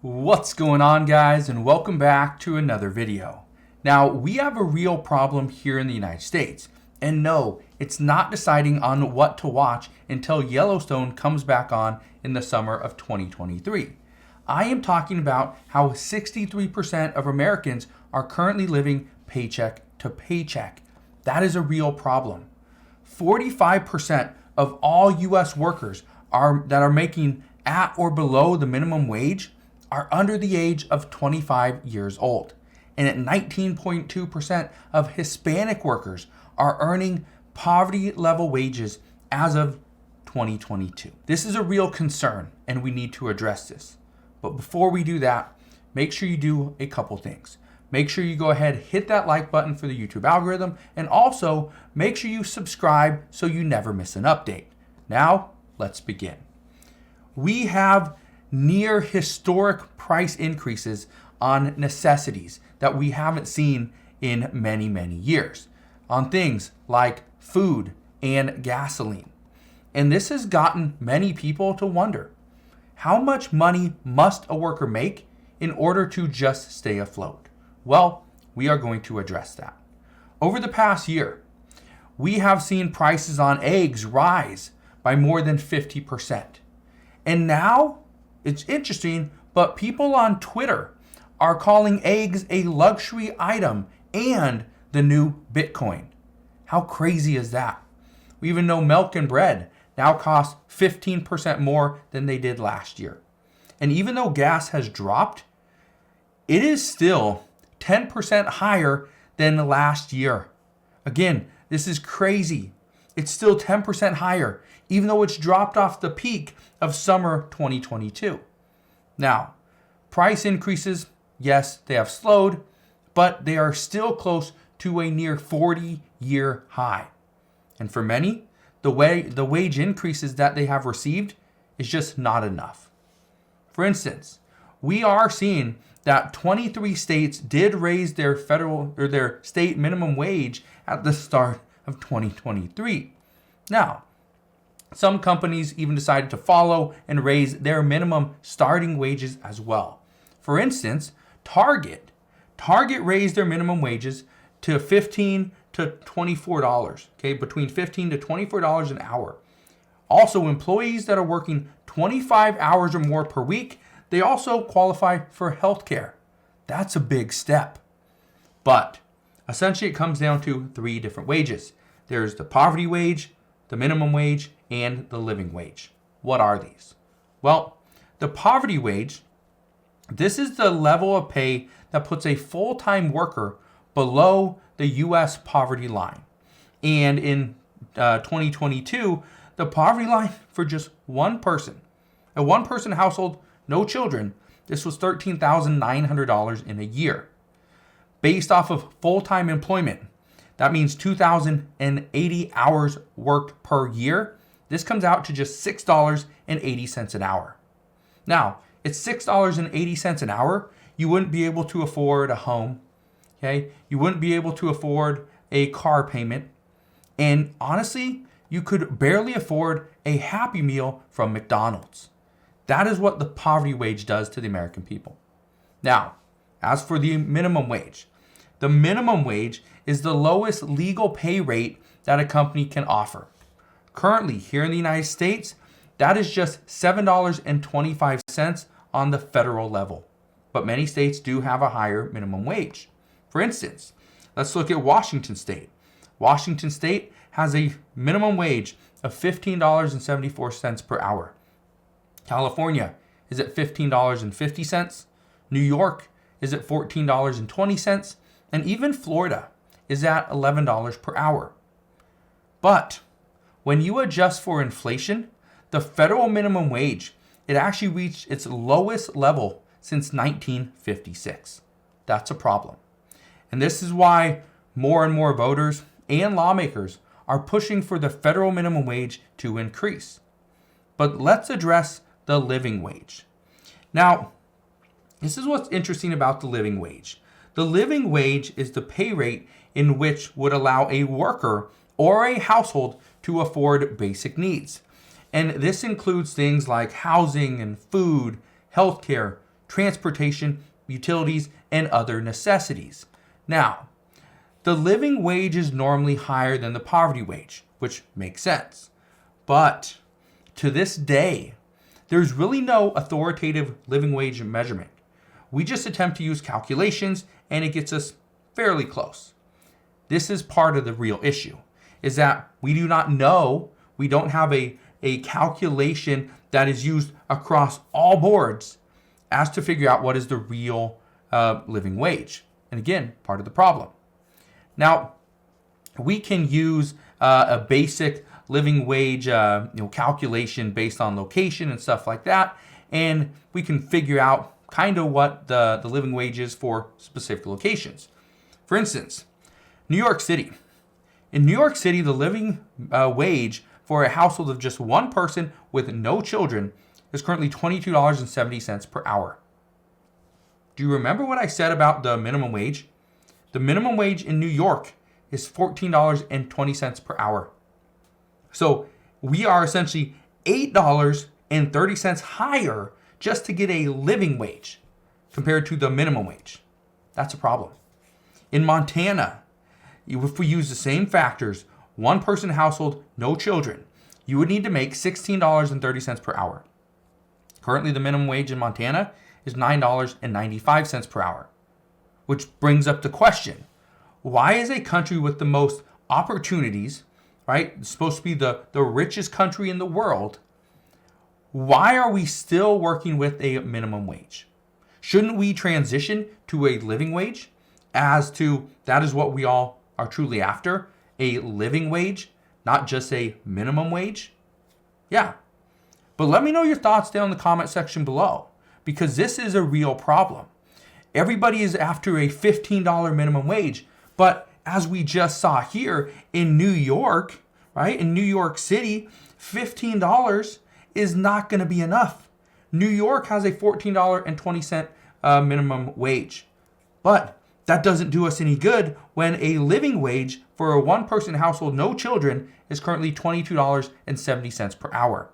What's going on, guys, and welcome back to another video. Now, we have a real problem here in the United States. And no, it's not deciding on what to watch until Yellowstone comes back on in the summer of 2023. I am talking about how 63% of Americans are currently living paycheck to paycheck. That is a real problem. 45% of all U.S. workers that are making at or below the minimum wage are under the age of 25 years old. And at 19.2% of Hispanic workers are earning poverty level wages as of 2022. This is a real concern and we need to address this. But before we do that, make sure you do a couple things. Make sure you go ahead, hit that like button for the YouTube algorithm, and also make sure you subscribe so you never miss an update. Now, let's begin. We have near historic price increases on necessities that we haven't seen in many, many years on things like food and gasoline. And this has gotten many people to wonder, how much money must a worker make in order to just stay afloat? Well, we are going to address that. Over the past year, we have seen prices on eggs rise by more than 50%. And now, it's interesting, but people on Twitter are calling eggs a luxury item and the new Bitcoin. How crazy is that? We even know milk and bread now cost 15% more than they did last year. And even though gas has dropped, it is still 10% higher than last year. Again, this is crazy. It's still 10% higher, even though it's dropped off the peak of summer 2022. Now, price increases, yes, they have slowed, but they are still close to a near 40-year high. And for many, the wage increases that they have received is just not enough. For instance, we are seeing that 23 states did raise their federal or their state minimum wage at the start of 2023. Now, some companies even decided to follow and raise their minimum starting wages as well. For instance, Target raised their minimum wages to $15 to $24, okay, between $15 to $24 an hour. Also, employees that are working 25 hours or more per week, they also qualify for health care. That's a big step. But essentially it comes down to three different wages. There's the poverty wage, the minimum wage, and the living wage. What are these? Well, the poverty wage, this is the level of pay that puts a full-time worker below the U.S. poverty line. And in 2022, the poverty line for just one person, a one-person household, no children, this was $13,900 in a year. Based off of full-time employment, that means 2,080 hours worked per year. This comes out to just $6.80 an hour. Now, it's $6.80 an hour. You wouldn't be able to afford a home, okay? You wouldn't be able to afford a car payment. And honestly, you could barely afford a Happy Meal from McDonald's. That is what the poverty wage does to the American people. Now, as for the minimum wage, the minimum wage is the lowest legal pay rate that a company can offer. Currently, here in the United States, that is just $7.25 on the federal level. But many states do have a higher minimum wage. For instance, let's look at Washington State. Washington State has a minimum wage of $15.74 per hour. California is at $15.50. New York is at $14.20. And even Florida is at $11 per hour. But when you adjust for inflation, the federal minimum wage, it actually reached its lowest level since 1956. That's a problem. And this is why more and more voters and lawmakers are pushing for the federal minimum wage to increase. But let's address the living wage. Now, this is what's interesting about the living wage. The living wage is the pay rate in which would allow a worker or a household to afford basic needs. And this includes things like housing and food, healthcare, transportation, utilities, and other necessities. Now, the living wage is normally higher than the poverty wage, which makes sense. But to this day, there's really no authoritative living wage measurement. We just attempt to use calculations and it gets us fairly close. This is part of the real issue, is that we do not know, we don't have a calculation that is used across all boards as to figure out what is the real living wage. And again, part of the problem. Now, we can use a basic living wage calculation based on location and stuff like that, and we can figure out kind of what the living wage is for specific locations. For instance, New York City. In New York City, the living wage for a household of just one person with no children is currently $22.70 per hour. Do you remember what I said about the minimum wage? The minimum wage in New York is $14.20 per hour. So we are essentially $8.30 higher just to get a living wage compared to the minimum wage. That's a problem. In Montana, if we use the same factors, one person household, no children, you would need to make $16.30 per hour. Currently, the minimum wage in Montana is $9.95 per hour, which brings up the question, why is a country with the most opportunities, right, it's supposed to be the richest country in the world, why are we still working with a minimum wage? Shouldn't we transition to a living wage, as to that is what we all are truly after, a living wage, not just a minimum wage? Yeah. But let me know your thoughts down in the comment section below, because this is a real problem. Everybody is after a $15 minimum wage, but as we just saw here in New York, right, in New York City, $15 is not going to be enough. New York has a $14.20 minimum wage, but that doesn't do us any good when a living wage for a one-person household, no children, is currently $22.70 per hour.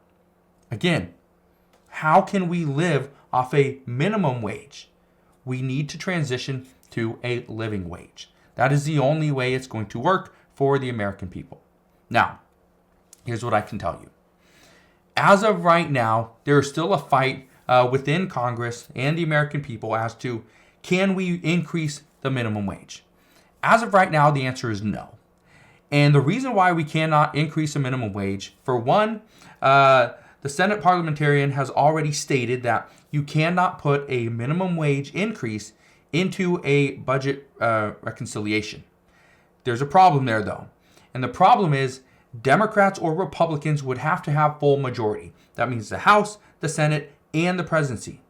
Again, how can we live off a minimum wage? We need to transition to a living wage. That is the only way it's going to work for the American people. Now, here's what I can tell you. As of right now, there is still a fight within Congress and the American people as to, can we increase the minimum wage? As of right now, the answer is no. And the reason why we cannot increase the minimum wage, for one, the Senate parliamentarian has already stated that you cannot put a minimum wage increase into a budget reconciliation. There's a problem there, though. And the problem is Democrats or Republicans would have to have full majority. That means the House, the Senate, and the presidency.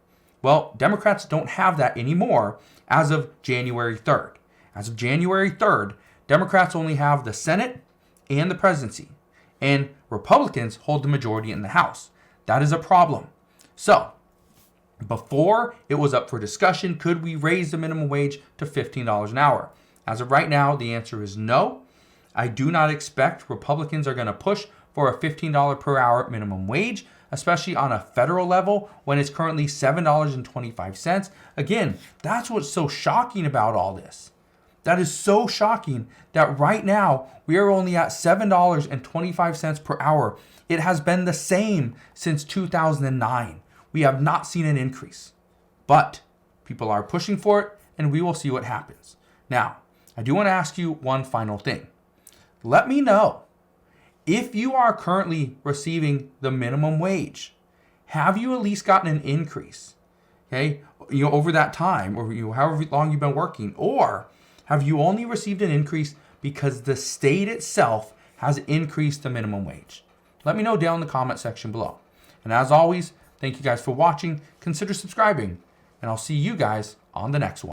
Well, Democrats don't have that anymore as of January 3rd. As of January 3rd, Democrats only have the Senate and the presidency, and Republicans hold the majority in the House. That is a problem. So, before it was up for discussion, could we raise the minimum wage to $15 an hour? As of right now, the answer is no. I do not expect Republicans are going to push for a $15 per hour minimum wage, especially on a federal level when it's currently $7.25. Again, that's what's so shocking about all this. That is so shocking that right now we are only at $7.25 per hour. It has been the same since 2009. We have not seen an increase, but people are pushing for it, and we will see what happens. Now, I do want to ask you one final thing. Let me know if you are currently receiving the minimum wage. Have you at least gotten an increase? Okay, over that time, or however long you've been working, or have you only received an increase because the state itself has increased the minimum wage? Let me know down in the comment section below. And as always, thank you guys for watching. Consider subscribing, and I'll see you guys on the next one.